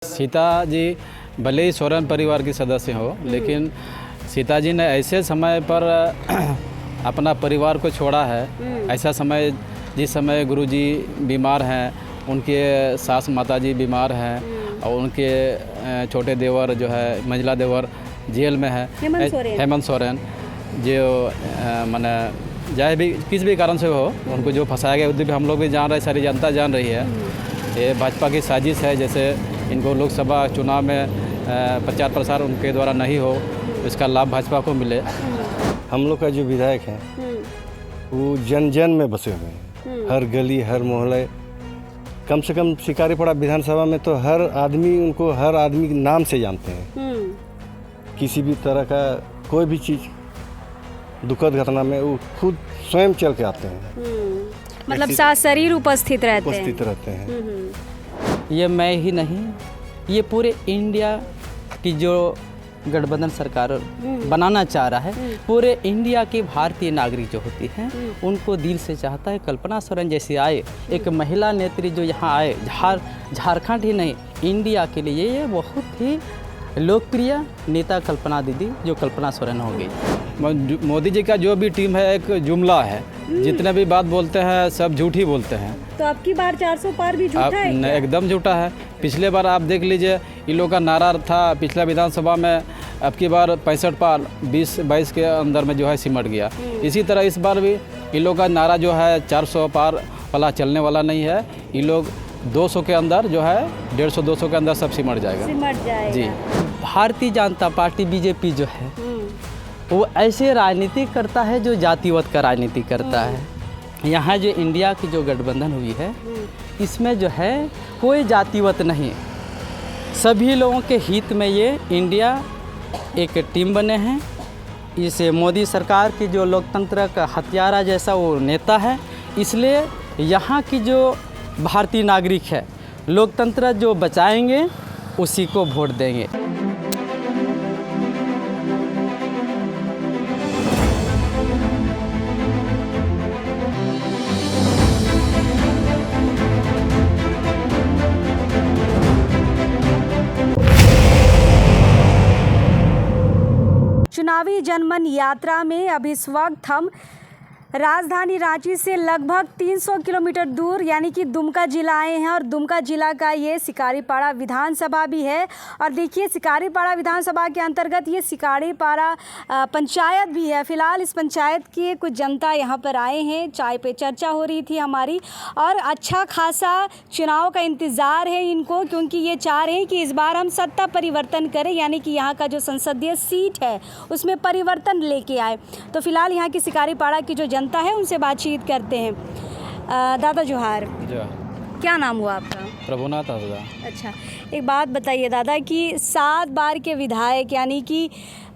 सीता जी भले ही सोरेन परिवार की सदस्य हो, लेकिन सीता जी ने ऐसे समय पर अपना परिवार को छोड़ा है। ऐसा समय जिस समय गुरुजी बीमार हैं, उनके सास माता जी बीमार हैं और उनके छोटे देवर जो है मंझला देवर जेल में है, हेमंत सोरेन जो माने चाहे भी किस भी कारण से हो, उनको जो फंसाया गया उधर भी हम लोग भी जान रहे हैं, सारी जनता जान रही है। ये भाजपा की साजिश है। जैसे इनको लोकसभा चुनाव में प्रचार प्रसार उनके द्वारा नहीं हो, इसका लाभ भाजपा को मिले। हम लोग का जो विधायक हैं वो जन जन में बसे हुए हैं, हर गली हर मोहल्ले, कम से कम शिकारीपाड़ा विधानसभा में तो हर आदमी के नाम से जानते हैं। किसी भी तरह का कोई भी चीज़ दुखद घटना में वो खुद स्वयं चल के आते हैं। मतलब शरीर उपस्थित रहते हैं। ये मैं ही नहीं, ये पूरे इंडिया की जो गठबंधन सरकार बनाना चाह रहा है, पूरे इंडिया के भारतीय नागरिक जो होती हैं उनको दिल से चाहता है। कल्पना सोरेन जैसी आए, एक महिला नेत्री जो यहाँ आए, झारखंड ही नहीं इंडिया के लिए ये बहुत ही लोकप्रिय नेता कल्पना दीदी जो कल्पना सोरेन हो गई। मोदी जी का जो भी टीम है एक जुमला है, जितने भी बात बोलते हैं सब झूठ ही बोलते हैं। तो अब की बार 400 पार भी झूठा है क्या? एकदम झूठा है। पिछले बार आप देख लीजिए, इन लोगों का नारा था पिछला विधानसभा में, अब की बार 65 पार 20-22 के अंदर में जो है सिमट गया। इसी तरह इस बार भी इन लोगों का नारा जो है 400 पार वाला चलने वाला नहीं है। ये लोग 200 के अंदर जो है 150-200 के अंदर सब सिमट जाएगा। जी, भारतीय जनता पार्टी बीजेपी जो है वो ऐसे राजनीति करता है जो जातिवाद का राजनीति करता है। यहाँ जो इंडिया की जो गठबंधन हुई है इसमें जो है कोई जातिवाद नहीं, सभी लोगों के हित में ये इंडिया एक टीम बने हैं। इसे मोदी सरकार की जो लोकतंत्र का हत्यारा जैसा वो नेता है, इसलिए यहाँ की जो भारतीय नागरिक है लोकतंत्र जो बचाएंगे उसी को वोट देंगे। चुनावी जनमन यात्रा में अब इस वक्त हम राजधानी रांची से लगभग 300 किलोमीटर दूर यानी कि दुमका जिला आए हैं और दुमका जिला का ये शिकारीपाड़ा विधानसभा भी है। और देखिए शिकारीपाड़ा विधानसभा के अंतर्गत ये शिकारीपाड़ा पंचायत भी है। फ़िलहाल इस पंचायत की कुछ जनता यहाँ पर आए हैं, चाय पे चर्चा हो रही थी हमारी, और अच्छा खासा चुनाव का इंतज़ार है इनको, क्योंकि ये चाह रहे हैं कि इस बार हम सत्ता परिवर्तन करें, यानी कि यहाँ का जो संसदीय सीट है उसमें परिवर्तन लेके आए। तो फिलहाल यहाँ की शिकारीपाड़ा की जो जनता है उनसे बातचीत करते हैं। दादा जोहार, क्या नाम हुआ आपका? प्रभुनाथ हंसदा। अच्छा, एक बात बताइए दादा कि 7 बार के विधायक यानी कि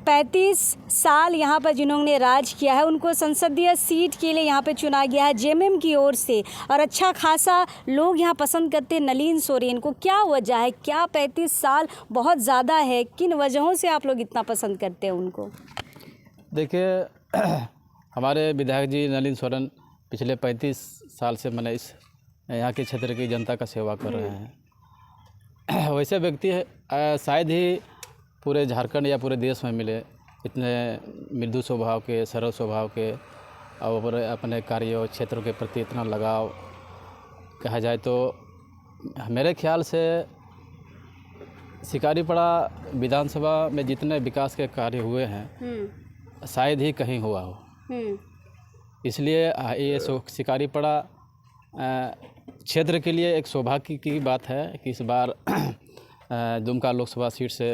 35 साल यहाँ पर जिन्होंने राज किया है उनको संसदीय सीट के लिए यहाँ पे चुना गया है जेएमएम की ओर से, और अच्छा खासा लोग यहाँ पसंद करते हैं नलिन सोरेन को। क्या वजह है? क्या 35 साल बहुत ज़्यादा है? किन वजहों से आप लोग इतना पसंद करते हैं उनको? देखिए, हमारे विधायक जी नलिन सोरेन पिछले 35 साल से मैंने इस यहाँ के क्षेत्र की जनता का सेवा कर रहे हैं। वैसे व्यक्ति शायद ही पूरे झारखंड या पूरे देश में मिले, इतने मृदु स्वभाव के, सरल स्वभाव के, और अपने कार्यों क्षेत्रों के प्रति इतना लगाव कहा जाए तो मेरे ख्याल से शिकारीपाड़ा विधानसभा में जितने विकास के कार्य हुए हैं शायद ही कहीं हुआ हो। इसलिए ये शिकारीपाड़ा क्षेत्र के लिए एक सौभाग्य की बात है कि इस बार दुमका लोकसभा सीट से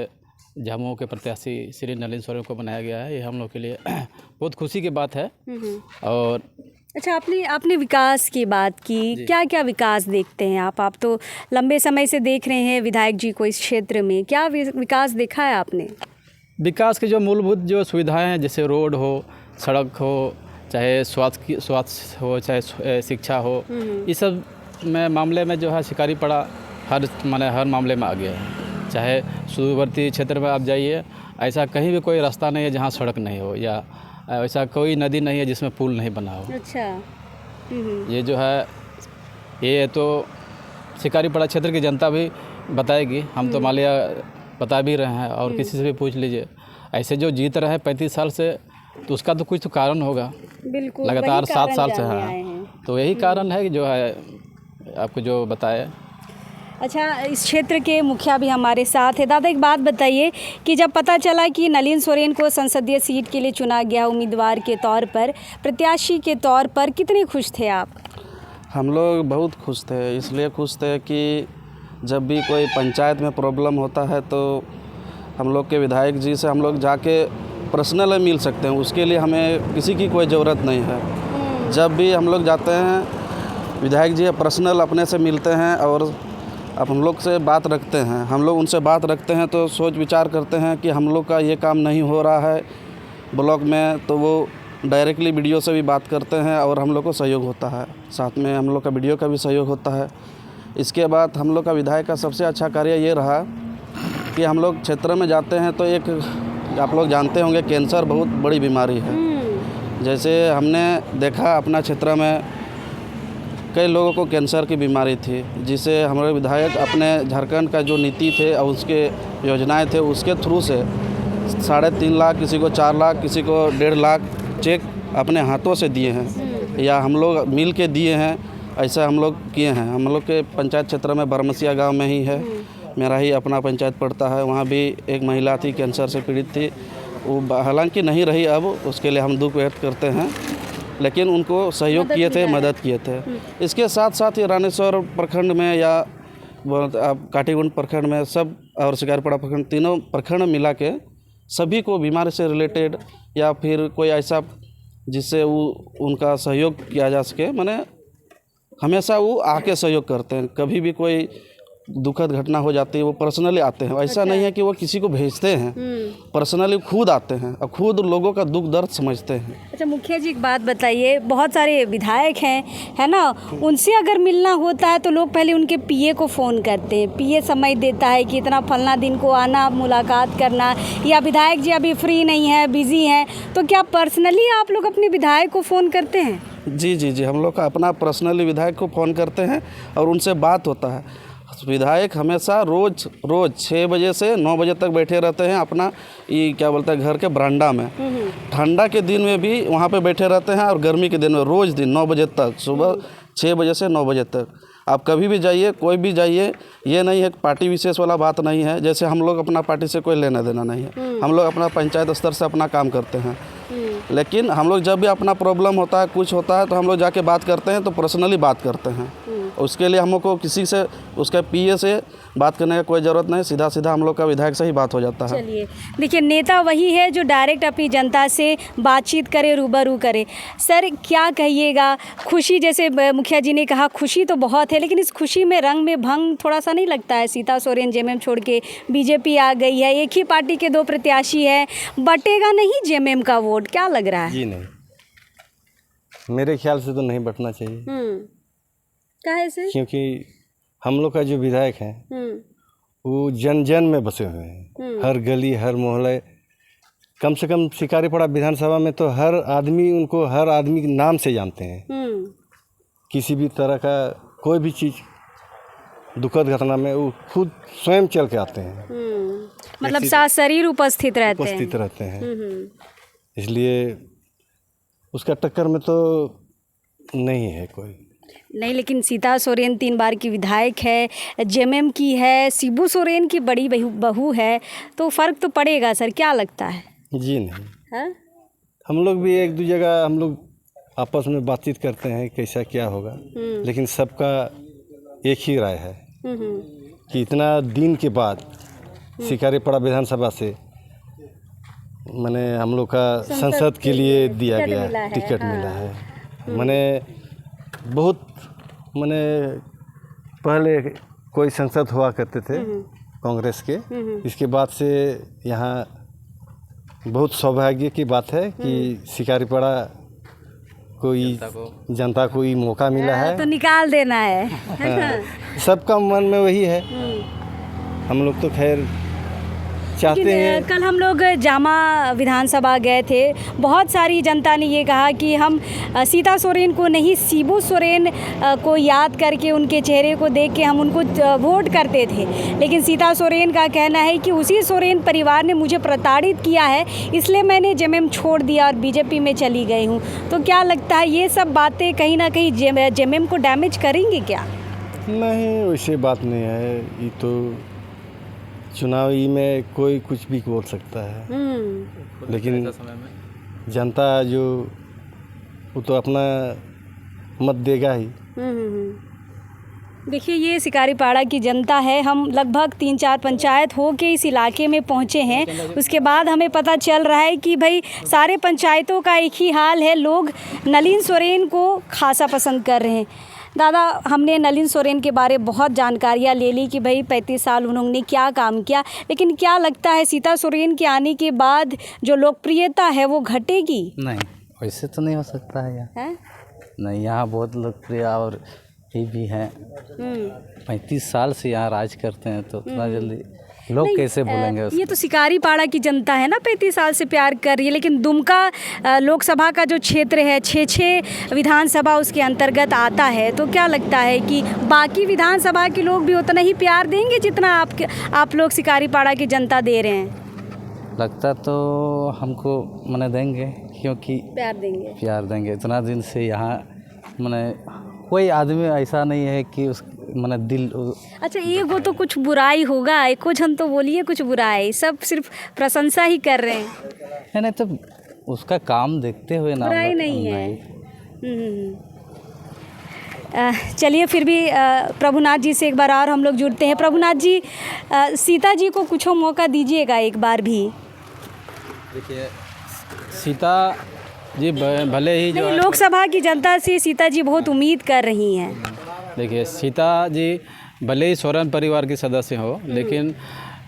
झामुमो के प्रत्याशी श्री नलिन सोरेन को बनाया गया है। ये हम लोग के लिए बहुत खुशी की बात है। और अच्छा, आपने विकास की बात की, क्या क्या विकास देखते हैं आप तो लंबे समय से देख रहे हैं विधायक जी को इस क्षेत्र में, क्या विकास देखा है आपने? विकास की जो मूलभूत जो सुविधाएं हैं, जैसे रोड हो, सड़क हो, चाहे स्वास्थ्य हो, चाहे शिक्षा हो, इस सब में मामले में जो है शिकारीपाड़ा हर मामले में आ गया है। चाहे सुदूरवर्ती क्षेत्र में आप जाइए, ऐसा कहीं भी कोई रास्ता नहीं है जहाँ सड़क नहीं हो, या ऐसा कोई नदी नहीं है जिसमें पुल नहीं बना हो। अच्छा, ये जो है ये तो शिकारीपाड़ा क्षेत्र की जनता भी बताएगी। हम तो मान लिया बता भी रहे हैं, और किसी से भी पूछ लीजिए, ऐसे जो जीत रहे हैं 35 साल से, तो उसका तो कुछ तो कारण होगा। बिल्कुल लगातार वही 7 कारण साल से जानने है, आए हैं। तो यही कारण है कि जो है आपको जो बताया। अच्छा, इस क्षेत्र के मुखिया भी हमारे साथ है। दादा, एक बात बताइए कि जब पता चला कि नलिन सोरेन को संसदीय सीट के लिए चुना गया उम्मीदवार के तौर पर, प्रत्याशी के तौर पर, कितने खुश थे आप? हम लोग बहुत खुश थे। इसलिए खुश थे कि जब भी कोई पंचायत में प्रॉब्लम होता है तो हम लोग के विधायक जी से हम लोग जाके पर्सनल मिल सकते हैं। उसके लिए हमें किसी की कोई ज़रूरत नहीं है। जब भी हम लोग जाते हैं, विधायक जी पर्सनल अपने से मिलते हैं और अब हम लोग से बात रखते हैं। हम लोग उनसे बात रखते हैं तो सोच विचार करते हैं कि हम लोग का ये काम नहीं हो रहा है ब्लॉक में, तो वो डायरेक्टली वीडियो से भी बात करते हैं और हम लोग को सहयोग होता है। साथ में हम लोग का वीडियो का भी सहयोग होता है। इसके बाद हम लोग का विधायक का सबसे अच्छा कार्य ये रहा कि हम लोग क्षेत्र में जाते हैं तो एक, आप लोग जानते होंगे, कैंसर बहुत बड़ी बीमारी है। जैसे हमने देखा अपना क्षेत्र में कई लोगों को कैंसर की बीमारी थी, जिसे हमारे विधायक अपने झारखंड का जो नीति थे और उसके योजनाएं थे, उसके थ्रू से 3.5 लाख, किसी को 4 लाख, किसी को 1.5 लाख चेक अपने हाथों से दिए हैं या हम लोग मिल के दिए हैं। ऐसा हम लोग किए हैं। हम लोग के पंचायत क्षेत्र में बरमसिया गांव में ही है, मेरा ही अपना पंचायत पड़ता है। वहाँ भी एक महिला थी, कैंसर से पीड़ित थी। वो हालांकि नहीं रही अब, उसके लिए हम दुख व्यक्त करते हैं, लेकिन उनको सहयोग किए थे, मदद किए थे। इसके साथ साथ ये रानेश्वर प्रखंड में या काटीगुंड प्रखंड में सब, और शिकारपड़ा प्रखंड, तीनों प्रखंड मिला के सभी को बीमारी से रिलेटेड या फिर कोई ऐसा जिससे वो उनका सहयोग किया जा सके, माने हमेशा वो आके सहयोग करते हैं। कभी भी कोई दुखद घटना हो जाती है वो पर्सनली आते हैं। ऐसा नहीं है कि वो किसी को भेजते हैं, पर्सनली खुद आते हैं और खुद लोगों का दुख दर्द समझते हैं। अच्छा मुखिया जी, एक बात बताइए, बहुत सारे विधायक हैं, है ना, उनसे अगर मिलना होता है तो लोग पहले उनके पीए को फ़ोन करते हैं। पीए समय देता है कि इतना फलना दिन को आना, मुलाकात करना, या विधायक जी अभी फ्री नहीं है, बिज़ी हैं, तो क्या पर्सनली आप लोग अपने विधायक को फ़ोन करते हैं? जी, हम लोग का अपना पर्सनली विधायक को फ़ोन करते हैं और उनसे बात होता है। विधायक हमेशा रोज़ 6 बजे से 9 बजे तक बैठे रहते हैं अपना, ये क्या बोलते हैं, घर के बरामदा में। ठंडा के दिन में भी वहाँ पे बैठे रहते हैं और गर्मी के दिन में रोज़ दिन 9 बजे तक, सुबह 6 बजे से 9 बजे तक। आप कभी भी जाइए, कोई भी जाइए, ये नहीं है पार्टी विशेष वाला बात नहीं है। जैसे हम लोग अपना पार्टी से कोई लेना देना नहीं है, हम लोग अपना पंचायत स्तर से अपना काम करते हैं। लेकिन हम लोग जब भी अपना प्रॉब्लम होता है, कुछ होता है, तो हम लोग जाके बात करते हैं, तो पर्सनली बात करते हैं। उसके लिए हमको किसी से, उसका पीए से बात करने का कोई ज़रूरत नहीं, सीधा हम लोग का विधायक से ही बात हो जाता है। चलिए, देखिए, नेता वही है जो डायरेक्ट अपनी जनता से बातचीत करे, रूबरू करे। सर, क्या कहिएगा, खुशी, जैसे मुखिया जी ने कहा, खुशी तो बहुत है, लेकिन इस खुशी में रंग में भंग थोड़ा सा नहीं लगता है? सीता सोरेन जेएमएम छोड़ के बीजेपी आ गई है, एक ही पार्टी के 2 प्रत्याशी है, बटेगा नहीं जेएमएम का वोट, क्या लग रहा है? जी नहीं, मेरे ख्याल से तो नहीं बटना चाहिए। काहे से? क्योंकि हम लोग का जो विधायक हैं वो जन जन में बसे हुए हैं। हर गली, हर मोहल्ले, कम से कम शिकारीपाड़ा विधानसभा में तो हर आदमी के नाम से जानते हैं। किसी भी तरह का कोई भी चीज़, दुखद घटना में वो खुद स्वयं चल के आते हैं। मतलब सशरीर उपस्थित रहते हैं। इसलिए उसका टक्कर में तो नहीं है कोई। नहीं, लेकिन सीता सोरेन 3 बार की विधायक है, जेएमएम की है, शिबू सोरेन की बड़ी बहू है, तो फ़र्क तो पड़ेगा सर, क्या लगता है? जी नहीं, हाँ? हम लोग भी एक दो जगह हम लोग आपस में बातचीत करते हैं कैसा क्या होगा, लेकिन सबका एक ही राय है कि इतना दिन के बाद शिकारीपाड़ा विधानसभा से मैंने हम लोग का संसद के लिए दिया गया टिकट मिला है। मैंने बहुत पहले कोई संसद हुआ करते थे कांग्रेस के, इसके बाद से यहाँ बहुत सौभाग्य की बात है कि शिकारीपाड़ा कोई जनता को ये मौका मिला है, तो निकाल देना है। सबका मन में वही है। हम लोग तो खैर चाहते हैं। कल हम लोग जामा विधानसभा गए थे, बहुत सारी जनता ने ये कहा कि हम सीता सोरेन को नहीं, शिबू सोरेन को याद करके उनके चेहरे को देख के हम उनको वोट करते थे, लेकिन सीता सोरेन का कहना है कि उसी सोरेन परिवार ने मुझे प्रताड़ित किया है, इसलिए मैंने जेएमएम छोड़ दिया और बीजेपी में चली गई हूँ। तो क्या लगता है ये सब बातें कहीं ना कहीं जेएमएम को डैमेज करेंगे क्या? नहीं, वैसे बात नहीं है। ये तो चुनावी में कोई कुछ भी बोल सकता है, लेकिन जनता जो वो तो अपना मत देगा ही। देखिए, ये शिकारीपाड़ा की जनता है। हम लगभग 3-4 पंचायत हो के इस इलाके में पहुंचे हैं। उसके बाद हमें पता चल रहा है कि भाई सारे पंचायतों का एक ही हाल है, लोग नलिन सोरेन को खासा पसंद कर रहे हैं। दादा, हमने नलिन सोरेन के बारे में बहुत जानकारियाँ ले ली कि भाई 35 साल उन्होंने क्या काम किया, लेकिन क्या लगता है सीता सोरेन के आने के बाद जो लोकप्रियता है वो घटेगी? नहीं, वैसे तो नहीं हो सकता है यहाँ। नहीं, यहाँ बहुत लोकप्रिय और ये भी हैं। 35 साल से यहाँ राज करते हैं, तो इतना जल्दी लोग कैसे भूलेंगे उसको? ये तो शिकारीपाड़ा की जनता है ना, 35 साल से प्यार कर रही है, लेकिन दुमका लोकसभा का जो क्षेत्र है, 6 विधानसभा उसके अंतर्गत आता है, तो क्या लगता है कि बाकी विधानसभा के लोग भी उतना ही प्यार देंगे जितना आप लोग शिकारीपाड़ा की जनता दे रहे हैं? लगता तो हमको मने देंगे, क्योंकि प्यार देंगे। इतना दिन से यहाँ मने कोई आदमी ऐसा नहीं है कि उस मने दिल। अच्छा, एक वो तो कुछ बुराई होगा, एको जन तो बोलिए कुछ बुराई, सब सिर्फ प्रशंसा ही कर रहे हैं। नहीं तो उसका काम देखते हुए ना, बुराई नहीं है। चलिए, फिर भी प्रभुनाथ जी से एक बार और हम लोग जुड़ते हैं। प्रभुनाथ जी, सीता जी को कुछ मौका दीजिएगा एक बार भी। देखिए, सीता जी भले ही जो लोकसभा की जनता से सीता जी बहुत उम्मीद कर रही हैं। देखिए, सीता जी भले ही सोरेन परिवार की सदस्य हो, लेकिन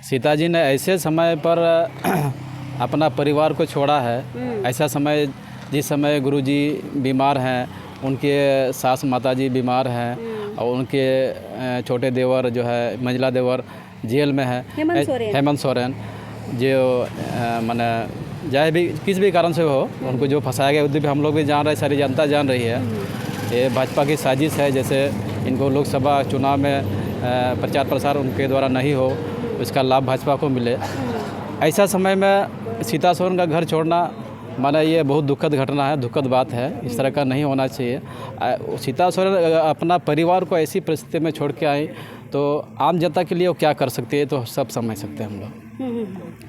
सीता जी ने ऐसे समय पर अपना परिवार को छोड़ा है। ऐसा समय जिस समय गुरुजी बीमार हैं, उनके सास माता जी बीमार हैं, और उनके छोटे देवर जो है मंझला देवर जेल में है, हेमंत सोरेन, जो माने चाहे भी किस भी कारण से हो, उनको जो फंसाया गया उधर भी हम लोग भी जान रहे हैं, सारी जनता जान रही है। ये भाजपा की साजिश है, जैसे इनको लोकसभा चुनाव में प्रचार प्रसार उनके द्वारा नहीं हो, इसका लाभ भाजपा को मिले। ऐसा समय में सीता सोरेन का घर छोड़ना माने ये बहुत दुखद घटना है, दुखद बात है। इस तरह का नहीं होना चाहिए। सीता सोरेन अपना परिवार को ऐसी परिस्थिति में छोड़ के आई, तो आम जनता के लिए वो क्या कर सकती है, तो सब समझ सकते हैं हम लोग।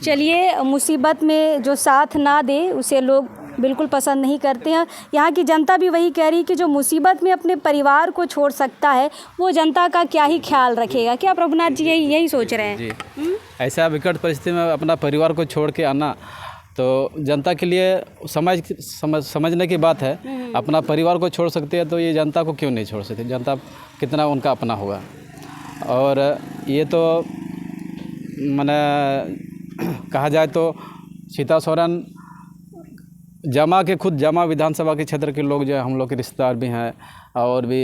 चलिए, मुसीबत में जो साथ ना दे उसे लोग बिल्कुल पसंद नहीं करते हैं। यहाँ की जनता भी वही कह रही कि जो मुसीबत में अपने परिवार को छोड़ सकता है वो जनता का क्या ही ख्याल रखेगा। क्या प्रभुनाथ जी यही सोच रहे हैं? जी, ऐसा विकट परिस्थिति में अपना परिवार को छोड़ के आना तो जनता के लिए समझने की बात है। अपना परिवार को छोड़ सकते हैं तो ये जनता को क्यों नहीं छोड़ सकते? जनता कितना उनका अपना होगा। और ये तो मैंने कहा जाए तो सीता सोरेन जामा विधानसभा के क्षेत्र के लोग जो है, हम लोग के रिश्तेदार भी हैं और भी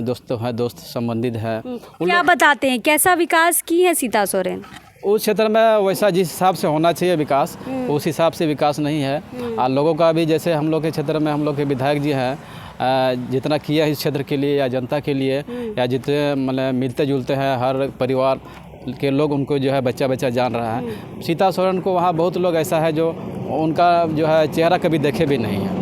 दोस्त संबंधित हैं। क्या बताते हैं, कैसा विकास की है सीता सोरेन? उस क्षेत्र में वैसा जिस हिसाब से होना चाहिए विकास, उस हिसाब से विकास नहीं है। और लोगों का भी, जैसे हम लोग के क्षेत्र में हम लोग के विधायक जी हैं, जितना किया है इस क्षेत्र के लिए या जनता के लिए, या जितने मतलब मिलते जुलते हैं हर परिवार के लोग, उनको जो है बच्चा जान रहा है। सीता सोरेन को वहाँ बहुत लोग ऐसा है जो उनका जो है चेहरा कभी देखे भी नहीं है।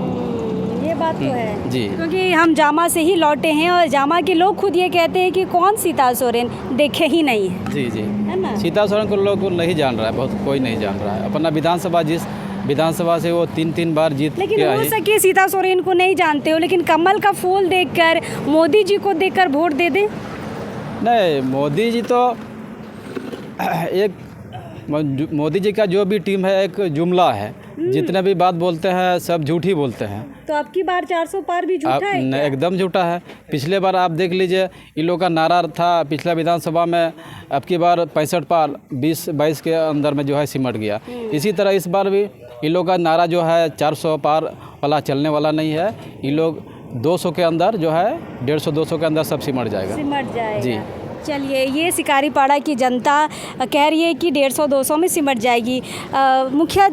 ये बात तो है जी, क्योंकि हम जामा से ही लौटे हैं और जामा के लोग खुद ये कहते हैं कि कौन सीता सोरेन, देखे ही नहीं है। जी जी, है ना? सीता सोरेन को लोग नहीं जान रहा है, बहुत कोई नहीं जान रहा है। अपना विधानसभा से वो 3 बार जीत, लेकिन हो सके सीता सोरेन को नहीं जानते हो, लेकिन कमल का फूल देखकर, मोदी जी को देखकर वोट दे दें। नहीं, मोदी जी तो मोदी जी का जो भी टीम है एक जुमला है। जितने भी बात बोलते हैं सब झूठ ही बोलते हैं। तो आपकी बार 400 पार भी झूठा है क्या? एकदम झूठा है। पिछले बार आप देख लीजिए, इन लोगों का नारा था पिछला विधानसभा में, अब की बार 65 पार 20-22 के अंदर में जो है सिमट गया। इसी तरह इस बार भी इन लोगों का नारा जो है 400 पार वाला चलने वाला नहीं है। ये लोग 200 के अंदर जो है 150-200 के अंदर सब सिमट जाएगा। जी, चलिए, ये शिकारीपाड़ा की जनता कह रही है कि 150-200 में सिमट जाएगी। मुखिया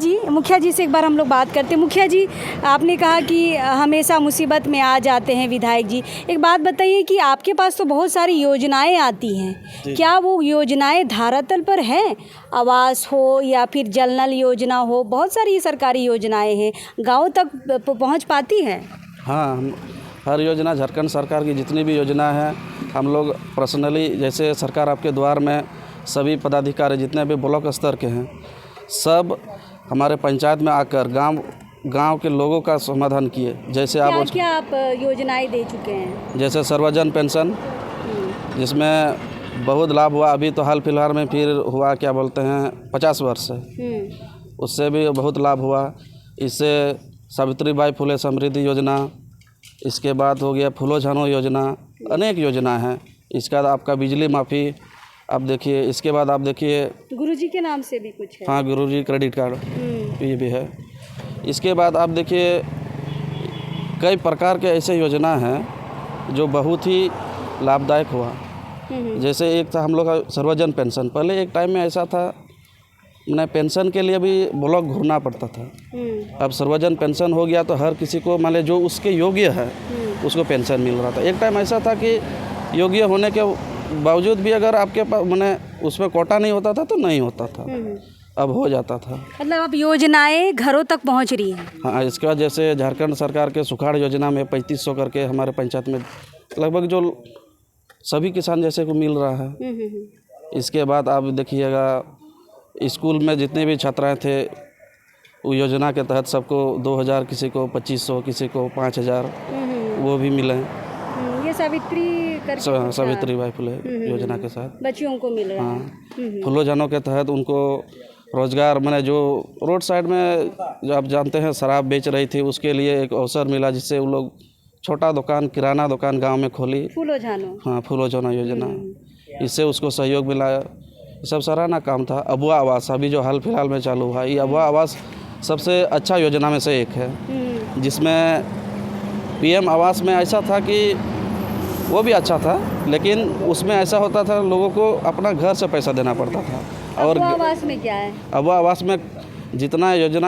जी से एक बार हम लोग बात करते हैं। मुखिया जी, आपने कहा कि हमेशा मुसीबत में आ जाते हैं विधायक जी। एक बात बताइए कि आपके पास तो बहुत सारी योजनाएं आती हैं, क्या वो योजनाएं धरातल पर हैं? आवास हो या फिर जल नल योजना हो, बहुत सारी सरकारी योजनाएं हैं, गाँव तक पहुँच पाती है? हाँ, हम हर योजना, झारखंड सरकार की जितनी भी योजना है, हम लोग पर्सनली, जैसे सरकार आपके द्वार में सभी पदाधिकारी जितने भी ब्लॉक स्तर के हैं, सब हमारे पंचायत में आकर गांव के लोगों का समाधान किए। जैसे क्या आप योजनाएं दे चुके हैं? जैसे सर्वजन पेंशन, जिसमें बहुत लाभ हुआ। अभी तो हाल फिलहाल में फिर हुआ, क्या बोलते हैं, 50 वर्ष से, उससे भी बहुत लाभ हुआ। इससे सावित्रीबाई फुले समृद्धि योजना, इसके बाद हो गया फूलो झानो योजना, अनेक योजना है। इसके बाद आपका बिजली माफ़ी, आप देखिए। इसके बाद आप देखिए गुरुजी के नाम से भी कुछ है। हाँ, गुरुजी क्रेडिट कार्ड ये भी है। इसके बाद आप देखिए कई प्रकार के ऐसे योजना हैं जो बहुत ही लाभदायक हुआ। जैसे एक था हम लोग का सर्वजन पेंशन। पहले एक टाइम में ऐसा था, मैंने पेंशन के लिए भी ब्लॉक घूमना पड़ता था। अब सर्वजन पेंशन हो गया तो हर किसी को, मान लीजिए जो उसके योग्य है उसको पेंशन मिल रहा था। एक टाइम ऐसा था कि योग्य होने के बावजूद भी अगर आपके पास मैंने उसमें कोटा नहीं होता था तो नहीं होता था, अब हो जाता था। मतलब अब योजनाएं घरों तक पहुंच रही हैं। हाँ, इसके बाद जैसे झारखंड सरकार के सुखाड़ योजना में 3500 करके हमारे पंचायत में लगभग जो सभी किसान जैसे को मिल रहा है। इसके बाद आप देखिएगा स्कूल में जितने भी छात्राएं थे, वो योजना के तहत सबको 2000, किसी को 2500, किसी को 5000 वो भी मिले। ये सावित्रीबाई फुले योजना के साथ बच्चियों को मिल रहा है। हाँ, फूलो जानों के तहत उनको रोजगार, मैंने जो रोड साइड में जो आप जानते हैं शराब बेच रही थी, उसके लिए एक अवसर मिला, जिससे वो लोग छोटा दुकान, किराना दुकान गांव में खोली। फूलो जानो, हाँ, फूलो जानो योजना, इससे उसको सहयोग मिला। सब सराहना काम था। अबुआ आवास अभी जो हाल फिलहाल में चालू हुआ, ये अबुआ आवास सबसे अच्छा योजना में से एक है, जिसमें पीएम आवास में ऐसा था कि वो भी अच्छा था, लेकिन उसमें ऐसा होता था लोगों को अपना घर से पैसा देना पड़ता था। और आवास में क्या है? अबुआ आवास में जितना योजना,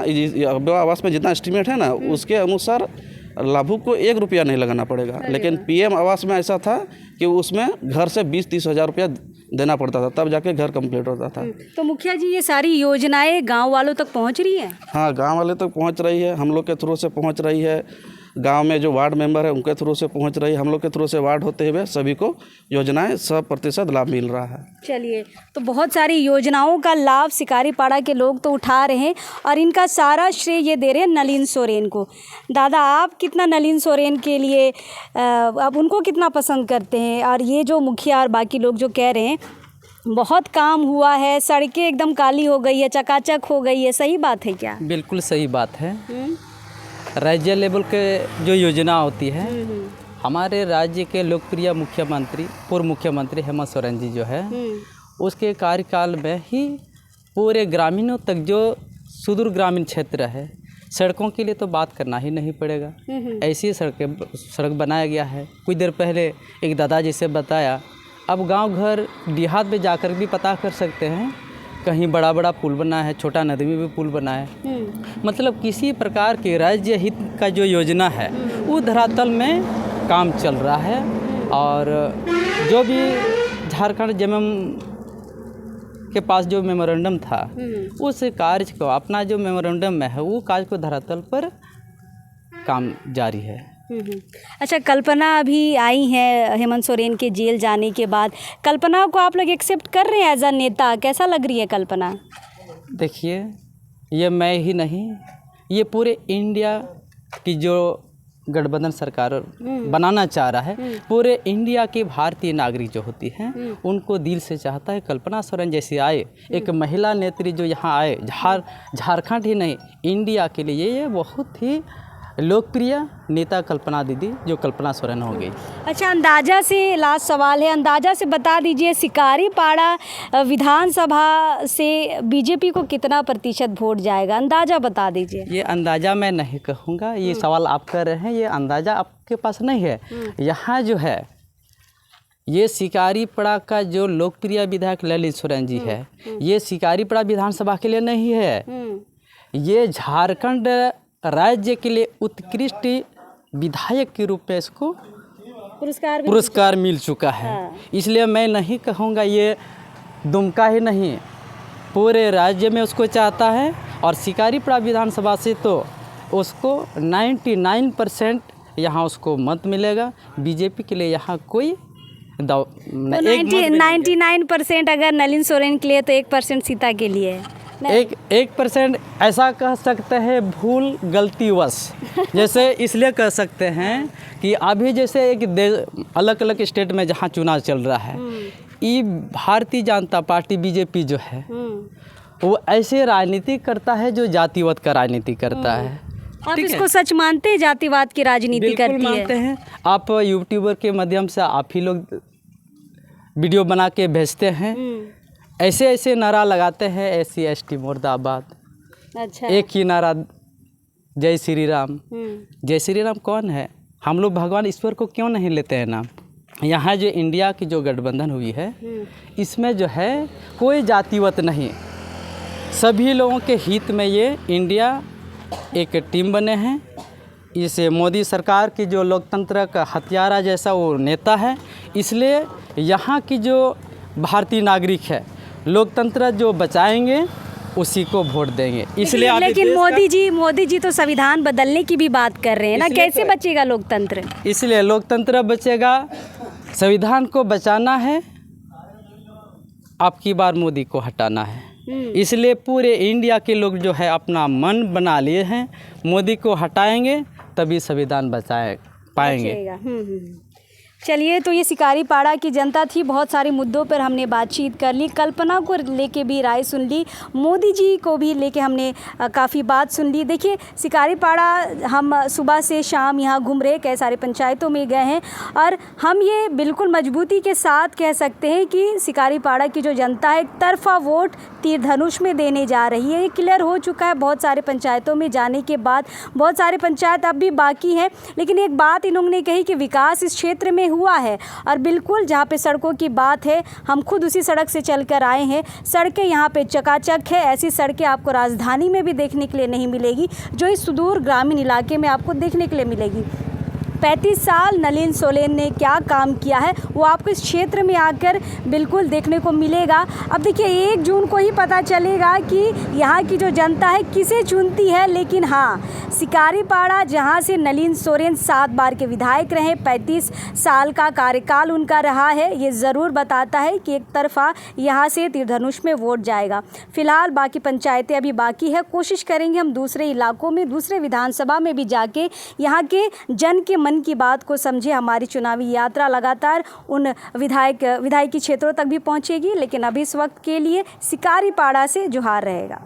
अबुआ आवास में जितना एस्टीमेट है ना, उसके अनुसार लाभुक को 1 रुपया नहीं लगाना पड़ेगा। लेकिन पीएम आवास में ऐसा था कि उसमें घर से 20-30 हज़ार रुपया देना पड़ता था, तब जाके घर कंप्लीट होता था। तो मुखिया जी, ये सारी योजनाएं गांव वालों तक पहुंच रही है? हाँ, गांव वाले तक पहुंच रही है, हम लोग के थ्रू से पहुंच रही है। गांव में जो वार्ड मेंबर है उनके थ्रू से पहुंच रही है, हम लोग के थ्रू से वार्ड होते हुए सभी को योजनाएं 100% लाभ मिल रहा है। चलिए, तो बहुत सारी योजनाओं का लाभ शिकारीपाड़ा के लोग तो उठा रहे हैं और इनका सारा श्रेय ये दे रहे हैं नलिन सोरेन को। दादा, आप कितना नलिन सोरेन के लिए अब उनको कितना पसंद करते हैं? और ये जो मुखिया और बाकी लोग जो कह रहे हैं बहुत काम हुआ है, सड़कें एकदम काली हो गई है, चकाचक हो गई है, सही बात है क्या? बिल्कुल सही बात है। राज्य लेवल के जो योजना होती है, हमारे राज्य के लोकप्रिय मुख्यमंत्री, पूर्व मुख्यमंत्री हेमंत सोरेन जी जो है, उसके कार्यकाल में ही पूरे ग्रामीणों तक जो सुदूर ग्रामीण क्षेत्र है, सड़कों के लिए तो बात करना ही नहीं पड़ेगा। ऐसी सड़क बनाया गया है। कुछ देर पहले एक दादाजी से बताया, अब गांव घर देहात में जाकर भी पता कर सकते हैं, कहीं बड़ा बड़ा पुल बना है, छोटा नदी में भी पुल बना है। मतलब किसी प्रकार के राज्य हित का जो योजना है वो धरातल में काम चल रहा है। और जो भी झारखंड जेएमएम के पास जो मेमोरेंडम था, उस कार्य को, अपना जो मेमोरेंडम में है वो कार्य को धरातल पर काम जारी है। अच्छा, कल्पना अभी आई है हेमंत सोरेन के जेल जाने के बाद। कल्पना को आप लोग एक्सेप्ट कर रहे हैं एज अ नेता? कैसा लग रही है कल्पना? देखिए, ये मैं ही नहीं, ये पूरे इंडिया की जो गठबंधन सरकार बनाना चाह रहा है, पूरे इंडिया के भारतीय नागरिक जो होती हैं उनको दिल से चाहता है कल्पना सोरेन जैसी आए, एक महिला नेत्री जो यहाँ आए। झारखंड ही नहीं, इंडिया के लिए ये बहुत ही लोकप्रिय नेता कल्पना दीदी, जो कल्पना सोरेन हो गई। अच्छा, अंदाजा से लास्ट सवाल है, अंदाजा से बता दीजिए शिकारीपाड़ा विधानसभा से बीजेपी को कितना प्रतिशत वोट जाएगा? अंदाजा बता दीजिए। ये अंदाजा मैं नहीं कहूँगा, ये सवाल आप कर रहे हैं, ये अंदाजा आपके पास नहीं है। यहाँ जो है ये शिकारीपाड़ा का जो लोकप्रिय विधायक ललित सोरेन जी है, ये शिकारीपाड़ा विधानसभा के लिए नहीं है, ये झारखंड राज्य के लिए उत्कृष्ट विधायक के रूप में इसको पुरस्कार मिल चुका है। इसलिए मैं नहीं कहूँगा ये दुमका ही नहीं, पूरे राज्य में उसको चाहता है। और शिकारीपाड़ा विधानसभा से तो उसको 99% यहाँ उसको मत मिलेगा। बीजेपी के लिए यहाँ कोई तो 99% अगर नलिन सोरेन के लिए तो 1% सीता के लिए है। 1% ऐसा कह सकते हैं भूल गलतीवश। जैसे इसलिए कह सकते हैं कि अभी जैसे एक अलग अलग स्टेट में जहाँ चुनाव चल रहा है, ये भारतीय जनता पार्टी बीजेपी जो है वो ऐसे राजनीति करता है जो जातिवाद का राजनीति करता है। आप इसको सच मानते हैं, जातिवाद की राजनीति करती है? मानते हैं। आप यूट्यूबर के माध्यम से आप ही लोग वीडियो बना के भेजते हैं, ऐसे ऐसे नारा लगाते हैं, SC/ST मुर्दाबाद। अच्छा। एक ही नारा जय श्री राम। जय श्री राम कौन है? हम लोग भगवान ईश्वर को क्यों नहीं लेते हैं नाम? यहाँ जो इंडिया की जो गठबंधन हुई है, इसमें जो है कोई जातिवाद नहीं, सभी लोगों के हित में ये इंडिया एक टीम बने हैं। इसे मोदी सरकार की जो लोकतंत्र का हत्यारा जैसा वो नेता है, इसलिए यहाँ की जो भारतीय नागरिक है लोकतंत्र जो बचाएंगे उसी को वोट देंगे। इसलिए लेकिन मोदी जी तो संविधान बदलने की भी बात कर रहे हैं ना, कैसे बचेगा लोकतंत्र? इसलिए लोकतंत्र बचेगा, संविधान को बचाना है, आपकी बार मोदी को हटाना है। इसलिए पूरे इंडिया के लोग जो है अपना मन बना लिए हैं, मोदी को हटाएंगे तभी संविधान बचाए पाएंगे। चलिए, तो ये शिकारीपाड़ा की जनता थी। बहुत सारे मुद्दों पर हमने बातचीत कर ली, कल्पना को लेके भी राय सुन ली, मोदी जी को भी लेके हमने काफ़ी बात सुन ली। देखिए, शिकारीपाड़ा हम सुबह से शाम यहाँ घूम रहे, कई सारे पंचायतों में गए हैं और हम ये बिल्कुल मजबूती के साथ कह सकते हैं कि शिकारीपाड़ा की जो जनता है एक तरफा वोट तीर धनुष में देने जा रही है। ये क्लियर हो चुका है बहुत सारे पंचायतों में जाने के बाद। बहुत सारे पंचायत अब भी बाकी हैं, लेकिन एक बात इन्होंने कही कि विकास इस क्षेत्र में हुआ है। और बिल्कुल जहाँ पे सड़कों की बात है, हम खुद उसी सड़क से चलकर आए हैं, सड़कें यहाँ पे चकाचक है। ऐसी सड़कें आपको राजधानी में भी देखने के लिए नहीं मिलेगी, जो इस सुदूर ग्रामीण इलाके में आपको देखने के लिए मिलेगी। 35 साल नलिन सोरेन ने क्या काम किया है वो आपको इस क्षेत्र में आकर बिल्कुल देखने को मिलेगा। अब देखिए, 1 जून को ही पता चलेगा कि यहाँ की जो जनता है किसे चुनती है। लेकिन हाँ, शिकारीपाड़ा जहाँ से नलिन सोरेन 7 बार के विधायक रहे, 35 साल का कार्यकाल उनका रहा है, ये ज़रूर बताता है कि एक तरफा यहाँ से तीरधनुष में वोट जाएगा। फिलहाल बाकी पंचायतें अभी बाकी है, कोशिश करेंगे हम दूसरे इलाकों में, दूसरे विधानसभा में भी जाके यहाँ के जन के मन की बात को समझे। हमारी चुनावी यात्रा लगातार उन विधायकी क्षेत्रों तक भी पहुँचेगी, लेकिन अभी इस वक्त के लिए शिकारीपाड़ा से जोहार रहेगा।